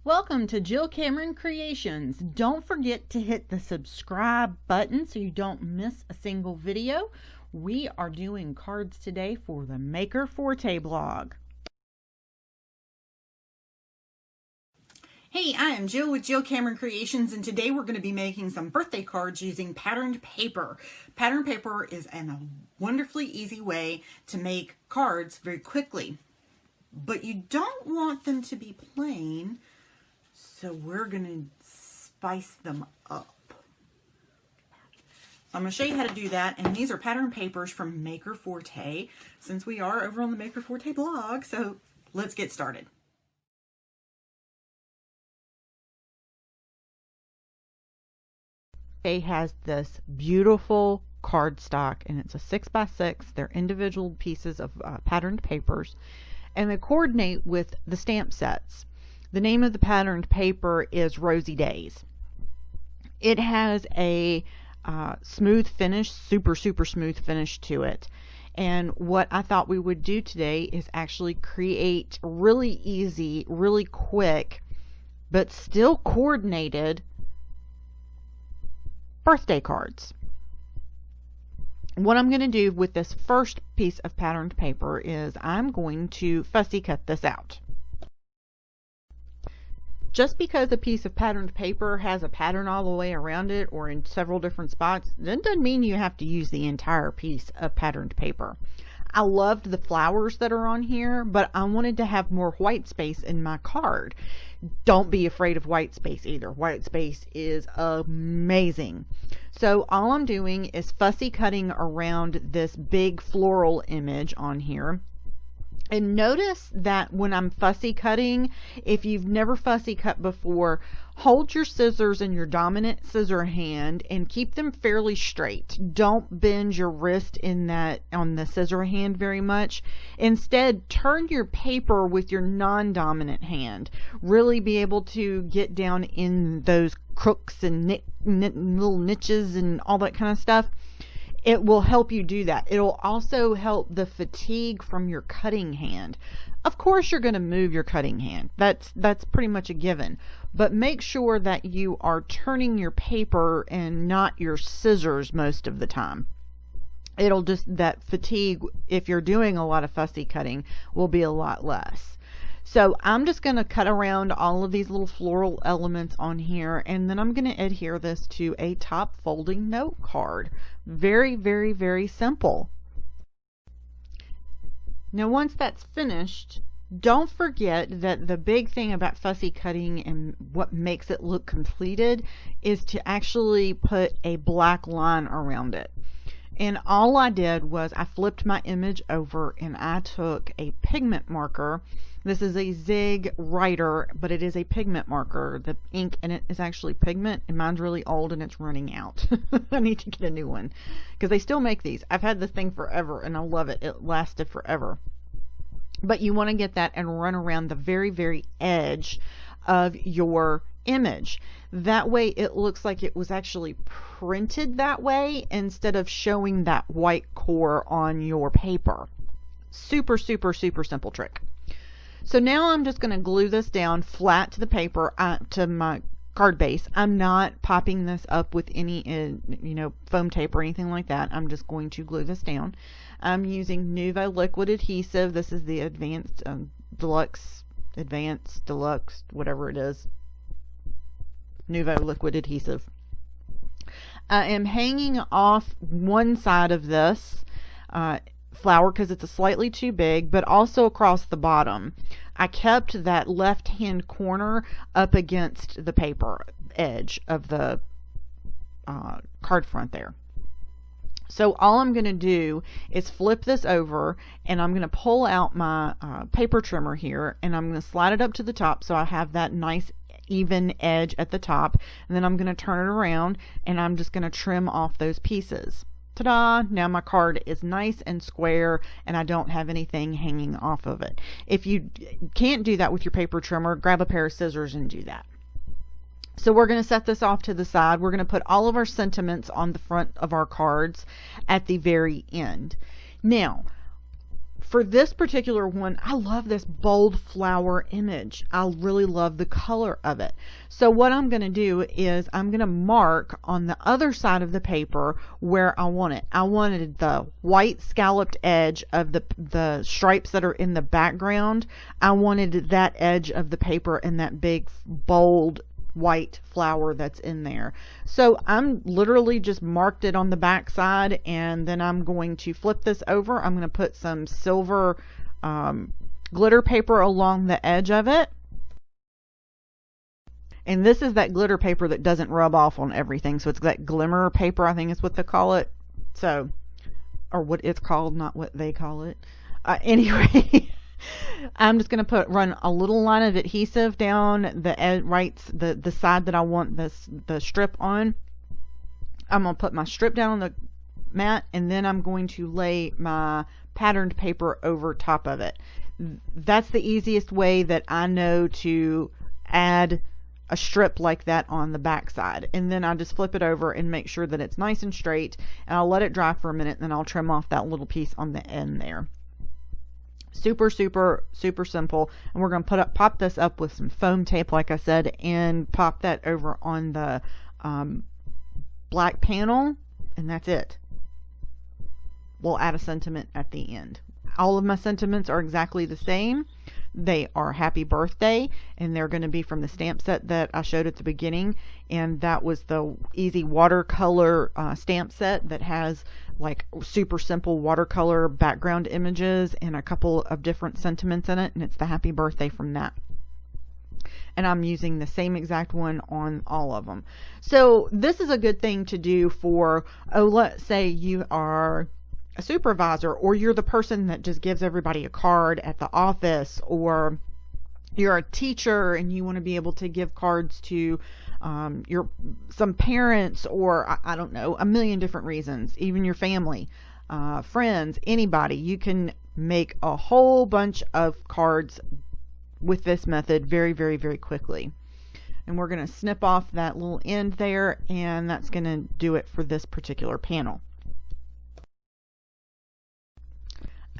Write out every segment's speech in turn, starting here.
Welcome to Jill Cameron Creations. Don't forget to hit the subscribe button so you don't miss a single video. We are doing cards today for the Maker Forte blog. Hey, I am Jill with Jill Cameron Creations, and today we're going to be making some birthday cards using patterned paper. Patterned paper is a wonderfully easy way to make cards very quickly, but you don't want them to be plain. So we're going to spice them up. So I'm going to show you how to do that. And these are pattern papers from Maker Forte, since we are over on the Maker Forte blog. So let's get started. It has this beautiful cardstock, and it's a 6x6. They're individual pieces of patterned papers, and they coordinate with the stamp sets. The name of the patterned paper is Rosy Days. It has a smooth finish, super smooth finish to it. And what I thought we would do today is actually create really easy, really quick, but still coordinated birthday cards. What I'm going to do with this first piece of patterned paper is I'm going to fussy cut this out. Just because a piece of patterned paper has a pattern all the way around it or in several different spots, that doesn't mean you have to use the entire piece of patterned paper. I loved the flowers that are on here, but I wanted to have more white space in my card. Don't be afraid of white space either. White space is amazing. So all I'm doing is fussy cutting around this big floral image on here. And notice that when I'm fussy cutting, if you've never fussy cut before, hold your scissors in your dominant scissor hand and keep them fairly straight. Don't bend your wrist in that on the scissor hand very much. Instead, turn your paper with your non-dominant hand. Really be able to get down in those crooks and little niches and all that kind of stuff. It will help you do that. It'll also help the fatigue from your cutting hand. Of course, you're going to move your cutting hand. That's pretty much a given. But make sure that you are turning your paper and not your scissors most of the time. It'll just, that fatigue, if you're doing a lot of fussy cutting, will be a lot less. So I'm just going to cut around all of these little floral elements on here, and then I'm going to adhere this to a top folding note card. Very simple. Now once that's finished, don't forget that the big thing about fussy cutting and what makes it look completed is to actually put a black line around it. And all I did was I flipped my image over and I took a pigment marker. This is a Zig Writer, but it is a pigment marker. The ink in it is actually pigment, and mine's really old and it's running out. I need to get a new one because they still make these. I've had this thing forever and I love it. It lasted forever. But you want to get that and run around the very edge of your image. That way it looks like it was actually printed that way instead of showing that white core on your paper. Super simple trick. So now I'm just going to glue this down flat to the paper, to my card base. I'm not popping this up with any foam tape or anything like that. I'm just going to glue this down. I'm using Nuvo liquid adhesive. This is the advanced deluxe, whatever it is. Nuvo liquid adhesive. I am hanging off one side of this flower because it's slightly too big, but also across the bottom. I kept that left hand corner up against the paper edge of the card front there. So all I'm going to do is flip this over, and I'm going to pull out my paper trimmer here, and I'm going to slide it up to the top so I have that nice even edge at the top, and then I'm going to turn it around and I'm just going to trim off those pieces. Ta-da! Now my card is nice and square and I don't have anything hanging off of it. If you can't do that with your paper trimmer, grab a pair of scissors and do that. So we're going to set this off to the side. We're going to put all of our sentiments on the front of our cards at the very end. Now, for this particular one, I love this bold flower image. I really love the color of it. So what I'm going to do is I'm going to mark on the other side of the paper where I want it. I wanted the white scalloped edge of the stripes that are in the background. I wanted that edge of the paper and that big bold white flower that's in there. So I'm literally just marked it on the back side, and then I'm going to flip this over. I'm going to put some silver glitter paper along the edge of it. And this is that glitter paper that doesn't rub off on everything. So it's that glimmer paper, I think is what they call it. So, or what it's called, not what they call it. Anyway, I'm just going to run a little line of adhesive down the the side that I want the strip on. I'm going to put my strip down on the mat, and then I'm going to lay my patterned paper over top of it. That's the easiest way that I know to add a strip like that on the back side. And then I just flip it over and make sure that it's nice and straight, and I'll let it dry for a minute, and then I'll trim off that little piece on the end there. Super, super, super simple. And we're going to pop this up with some foam tape, like I said, and pop that over on the black panel, and that's it. We'll add a sentiment at the end. All of my sentiments are exactly the same. They are happy birthday, and they're going to be from the stamp set that I showed at the beginning, and that was the easy watercolor stamp set that has like super simple watercolor background images and a couple of different sentiments in it, and it's the happy birthday from that. And I'm using the same exact one on all of them. So this is a good thing to do for, let's say you are a supervisor, or you're the person that just gives everybody a card at the office, or you're a teacher and you want to be able to give cards to some parents, or I don't know, a million different reasons, even your family, friends, anybody. You can make a whole bunch of cards with this method very, very, very quickly. And we're going to snip off that little end there, and that's going to do it for this particular panel.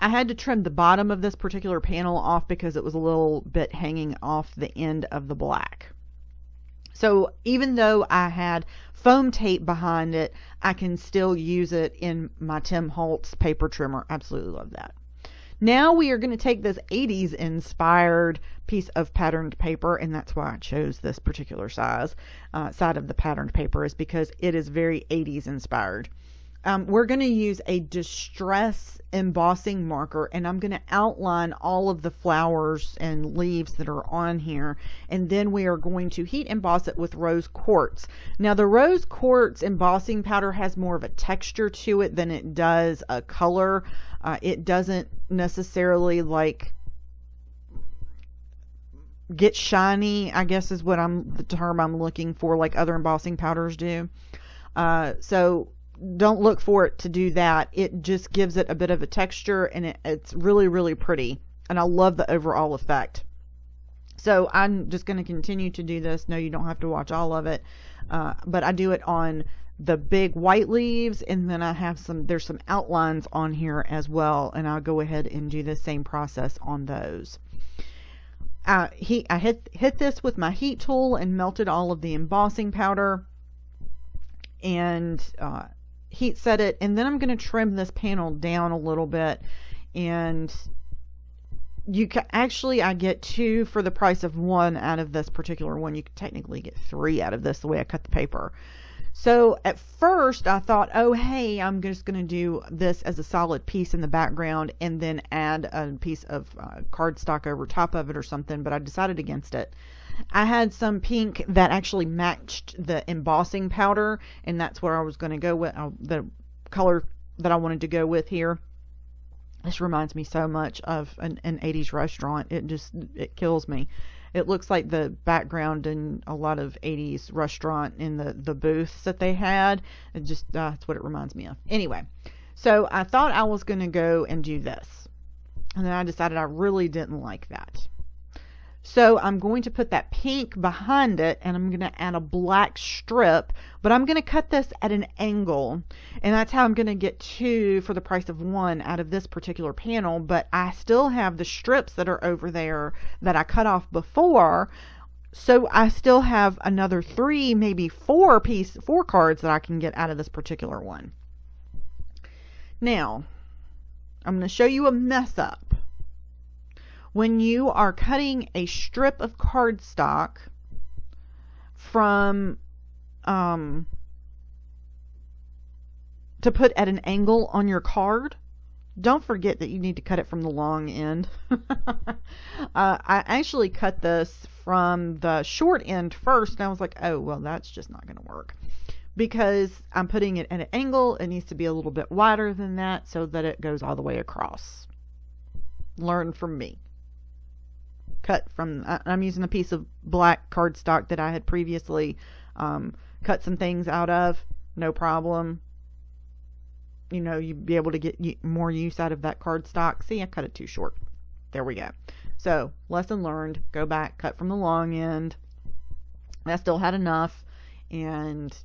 I had to trim the bottom of this particular panel off because it was a little bit hanging off the end of the black. So even though I had foam tape behind it, I can still use it in my Tim Holtz paper trimmer. Absolutely love that. Now we are going to take this 80s inspired piece of patterned paper, and that's why I chose this particular side of the patterned paper, is because it is very 80s inspired. We're going to use a distress embossing marker, and I'm going to outline all of the flowers and leaves that are on here, and then we are going to heat emboss it with rose quartz. Now the rose quartz embossing powder has more of a texture to it than it does a color. It doesn't necessarily like get shiny, I guess is what the term I'm looking for, like other embossing powders do. So don't look for it to do that. It just gives it a bit of a texture, and it's really, really pretty, and I love the overall effect. So I'm just going to continue to do this. No, you don't have to watch all of it, but I do it on the big white leaves, and then I have there's some outlines on here as well, and I'll go ahead and do the same process on those. I hit this with my heat tool and melted all of the embossing powder, and heat set it, and then I'm going to trim this panel down a little bit, and you can actually, I get 2 for the price of 1 out of this particular one. You could technically get 3 out of this the way I cut the paper. So at first I thought, oh hey, I'm just going to do this as a solid piece in the background and then add a piece of cardstock over top of it or something, but I decided against it. I had some pink that actually matched the embossing powder, and that's where I was going to go with the color that I wanted to go with here. This reminds me so much of an 80s restaurant. It kills me. It looks like the background in a lot of 80s restaurant in the booths that they had. That's what it reminds me of. Anyway, so I thought I was going to go and do this, and then I decided I really didn't like that. So I'm going to put that pink behind it, and I'm going to add a black strip, but I'm going to cut this at an angle, and that's how I'm going to get 2 for the price of 1 out of this particular panel. But I still have the strips that are over there that I cut off before, so I still have another 3, maybe 4 cards that I can get out of this particular one. Now, I'm going to show you a mess up. When you are cutting a strip of cardstock from to put at an angle on your card, don't forget that you need to cut it from the long end. I actually cut this from the short end first, and I was like, oh, well, that's just not going to work. Because I'm putting it at an angle, it needs to be a little bit wider than that so that it goes all the way across. Learn from me. Cut from, I'm using a piece of black cardstock that I had previously cut some things out of. No problem. You know, you'd be able to get more use out of that cardstock. See, I cut it too short. There we go. So, lesson learned. Go back, cut from the long end. I still had enough, and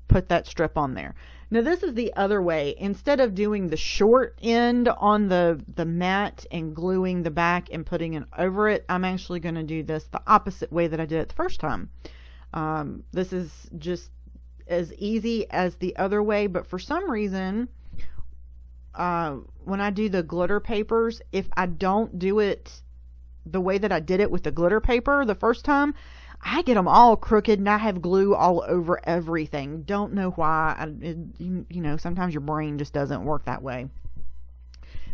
put that strip on there. Now this is the other way. Instead of doing the short end on the mat and gluing the back and putting it over it, I'm actually going to do this the opposite way that I did it the first time. This is just as easy as the other way, but for some reason, when I do the glitter papers, if I don't do it the way that I did it with the glitter paper the first time, I get them all crooked and I have glue all over everything. Don't know why. You know, sometimes your brain just doesn't work that way.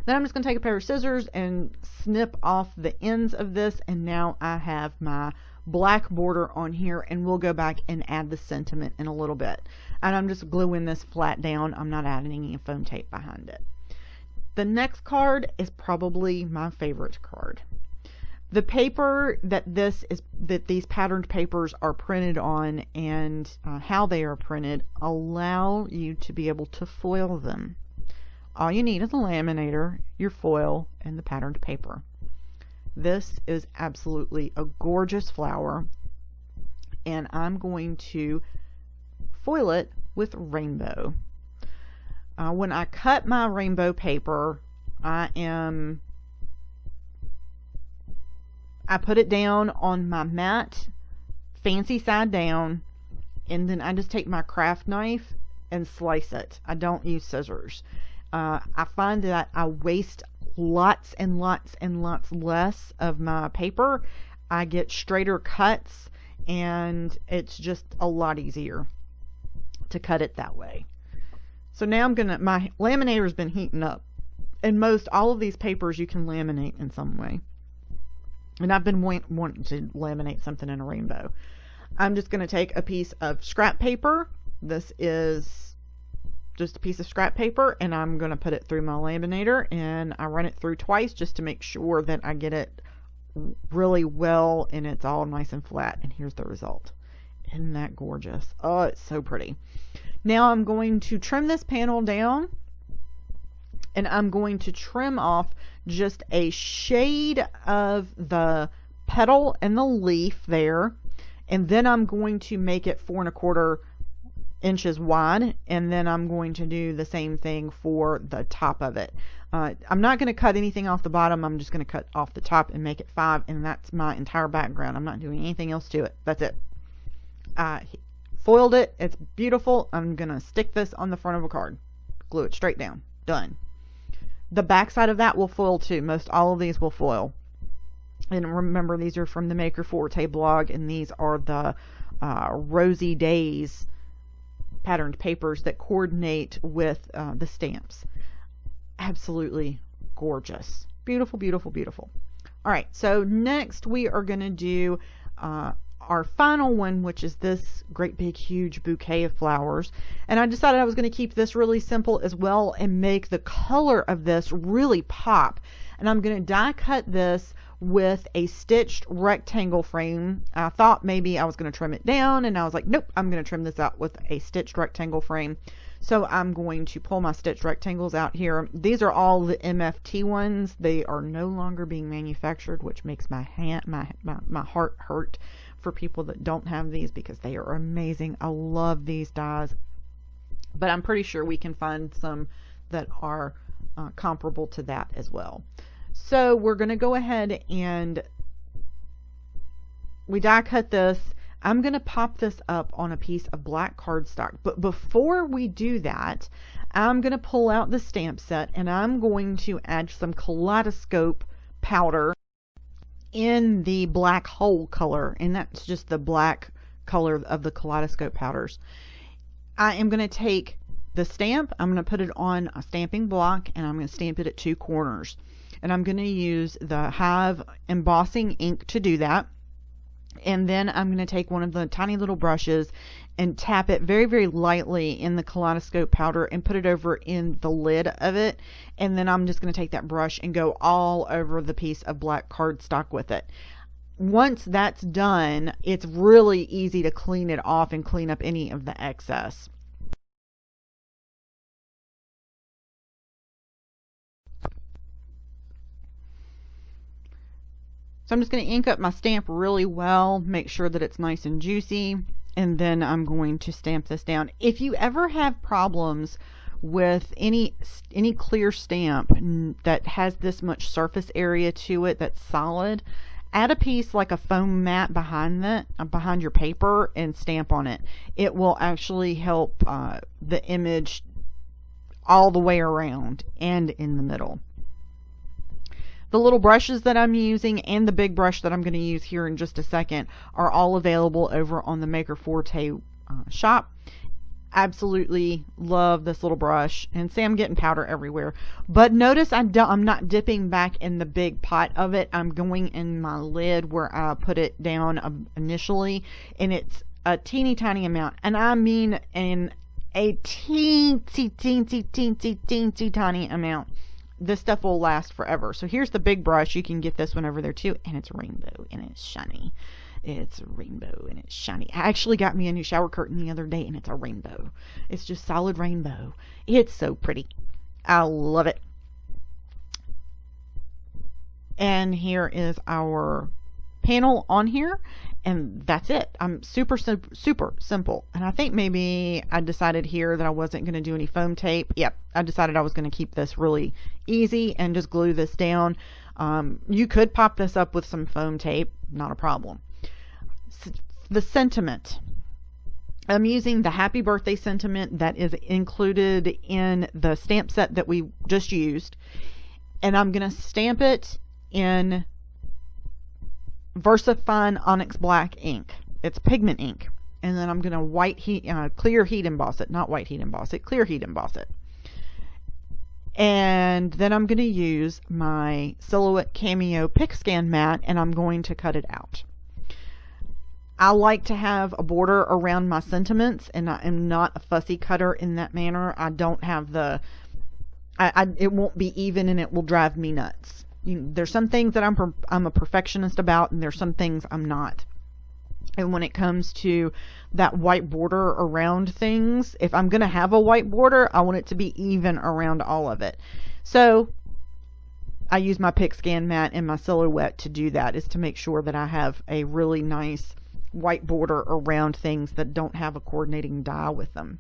Then I'm just going to take a pair of scissors and snip off the ends of this, and now I have my black border on here, and we'll go back and add the sentiment in a little bit. And I'm just gluing this flat down. I'm not adding any foam tape behind it. The next card is probably my favorite card. The paper that these patterned papers are printed on, and how they are printed, allow you to be able to foil them. All you need is a laminator, your foil, and the patterned paper. This is absolutely a gorgeous flower, and I'm going to foil it with rainbow. When I cut my rainbow paper, I put it down on my mat, fancy side down, and then I just take my craft knife and slice it. I don't use scissors. I find that I waste lots and lots and lots less of my paper. I get straighter cuts, and it's just a lot easier to cut it that way. So now my laminator's been heating up, and most all of these papers you can laminate in some way. And I've been wanting to laminate something in a rainbow. I'm just going to take a piece of scrap paper. This is just a piece of scrap paper, and I'm going to put it through my laminator, and I run it through twice just to make sure that I get it really well and it's all nice and flat. And here's the result. Isn't that gorgeous? Oh, it's so pretty. Now I'm going to trim this panel down, and I'm going to trim off just a shade of the petal and the leaf there, and then I'm going to make it 4 1/4 inches wide, and then I'm going to do the same thing for the top of it. I'm not going to cut anything off the bottom. I'm just going to cut off the top and make it 5, and that's my entire background. I'm not doing anything else to it. That's it. I foiled it. It's beautiful. I'm going to stick this on the front of a card. Glue it straight down. Done. The back side of that will foil too. Most all of these will foil. And remember, these are from the Maker Forte blog, and these are the Rosy Days patterned papers that coordinate with the stamps. Absolutely gorgeous. Beautiful, beautiful, beautiful. All right, so next we are going to do our final one, which is this great big huge bouquet of flowers. And I decided I was going to keep this really simple as well and make the color of this really pop. And I'm going to die cut this with a stitched rectangle frame. I thought maybe I was going to trim it down, and I was like, nope, I'm going to trim this out with a stitched rectangle frame. So I'm going to pull my stitch rectangles out here. These are all the MFT ones. They are no longer being manufactured, which makes my heart hurt for people that don't have these, because they are amazing. I love these dies, but I'm pretty sure we can find some that are comparable to that as well. So we're going to go ahead and we die cut this. I'm going to pop this up on a piece of black cardstock. But before we do that, I'm going to pull out the stamp set and I'm going to add some kaleidoscope powder in the black hole color. And that's just the black color of the kaleidoscope powders. I am going to take the stamp, I'm going to put it on a stamping block, and I'm going to stamp it at 2 corners. And I'm going to use the Hive embossing ink to do that. And then I'm going to take one of the tiny little brushes and tap it very, very lightly in the kaleidoscope powder and put it over in the lid of it. And then I'm just going to take that brush and go all over the piece of black cardstock with it. Once that's done, it's really easy to clean it off and clean up any of the excess. So I'm just going to ink up my stamp really well, make sure that it's nice and juicy, and then I'm going to stamp this down. If you ever have problems with any clear stamp that has this much surface area to it that's solid, add a piece like a foam mat behind your paper and stamp on it. It will actually help the image all the way around and in the middle. The little brushes that I'm using and the big brush that I'm going to use here in just a second are all available over on the Maker Forte shop. Absolutely love this little brush, and see I'm getting powder everywhere. But notice I'm not dipping back in the big pot of it. I'm going in my lid where I put it down initially, and it's a teeny tiny amount, and I mean in a teensy tiny amount. This stuff will last forever. So here's the big brush. You can get this one over there too, and it's rainbow and it's shiny. It's rainbow and it's shiny. I actually got me a new shower curtain the other day, and it's a rainbow. It's just solid rainbow. It's so pretty. I love it. And here is our panel on here, and that's it. I'm super simple. And I think maybe I decided here that I wasn't going to do any foam tape. Yep, I decided I was going to keep this really easy and just glue this down. You could pop this up with some foam tape, not a problem. The sentiment, I'm using the happy birthday sentiment that is included in the stamp set that we just used, and I'm going to stamp it in VersaFine Onyx Black ink. It's pigment ink. And then I'm going to clear heat emboss it. Not white heat emboss it, clear heat emboss it. And then I'm going to use my Silhouette Cameo Pick Scan mat, and I'm going to cut it out. I like to have a border around my sentiments, and I am not a fussy cutter in that manner. I don't have it won't be even, and it will drive me nuts. There's some things that I'm a perfectionist about, and there's some things I'm not. And when it comes to that white border around things, if I'm going to have a white border, I want it to be even around all of it. So I use my Pick Scan mat and my Silhouette to do that, is to make sure that I have a really nice white border around things that don't have a coordinating dye with them.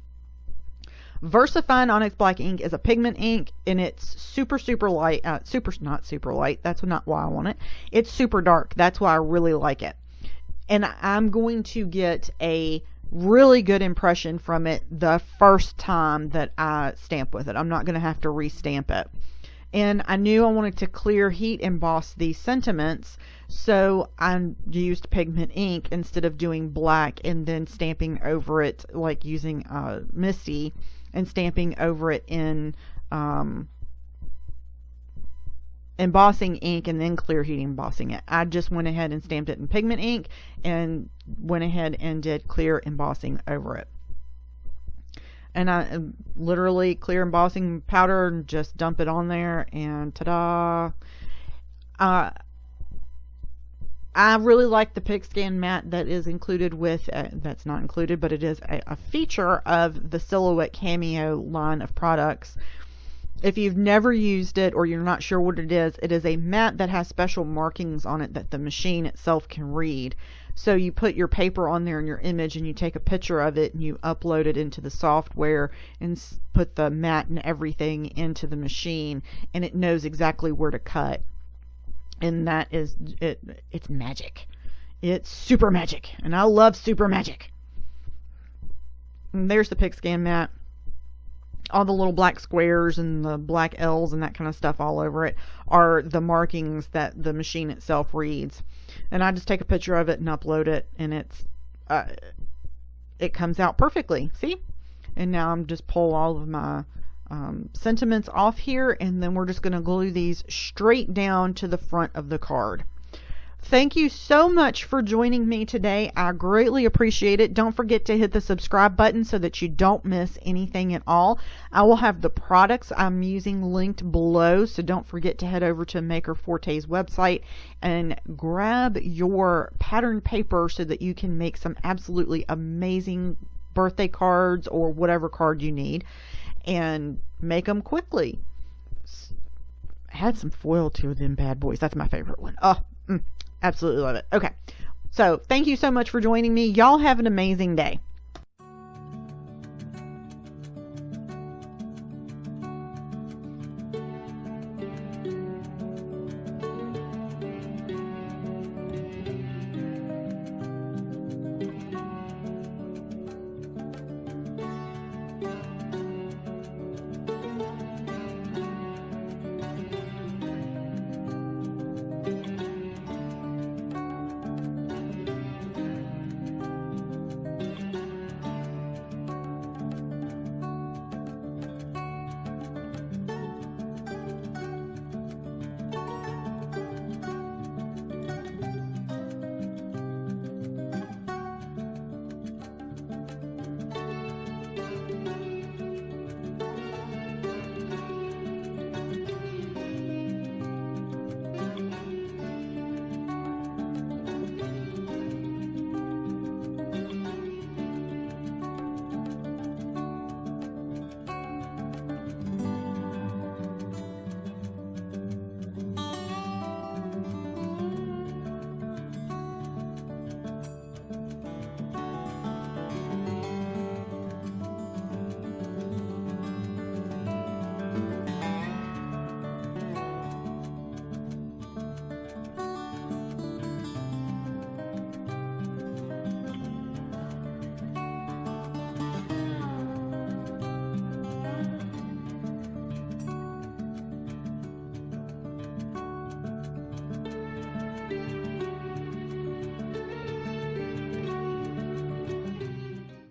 VersaFine Onyx Black ink is a pigment ink, and it's super light. Not super light. That's not why I want it. It's super dark. That's why I really like it. And I'm going to get a really good impression from it the first time that I stamp with it. I'm not going to have to restamp it. And I knew I wanted to clear heat emboss these sentiments, so I used pigment ink instead of doing black and then stamping over it, like using Misty and stamping over it in embossing ink and then clear heat embossing it. I just went ahead and stamped it in pigment ink and went ahead and did clear embossing over it. And I literally clear embossing powder and just dump it on there, and ta-da! I really like the pigskin mat that is included with, that's not included, but it is a feature of the Silhouette Cameo line of products. If you've never used it or you're not sure what it is a mat that has special markings on it that the machine itself can read. So you put your paper on there in your image and you take a picture of it and you upload it into the software and put the mat and everything into the machine, and it knows exactly where to cut. And that is it. It's magic. It's super magic, and I love super magic. And there's the pigskin mat. All the little black squares and the black L's and that kind of stuff all over it are the markings that the machine itself reads. And I just take a picture of it and upload it, and it comes out perfectly. See? And now I'm just pull all of my sentiments off here, and then we're just going to glue these straight down to the front of the card. Thank you so much for joining me today. I greatly appreciate it. Don't forget to hit the subscribe button so that you don't miss anything at all. I will have the products I'm using linked below, so don't forget to head over to Maker Forte's website and grab your pattern paper so that you can make some absolutely amazing birthday cards or whatever card you need, and make them quickly. Add some foil to them bad boys. That's my favorite one. Absolutely love it. Okay, so thank you so much for joining me. Y'all have an amazing day.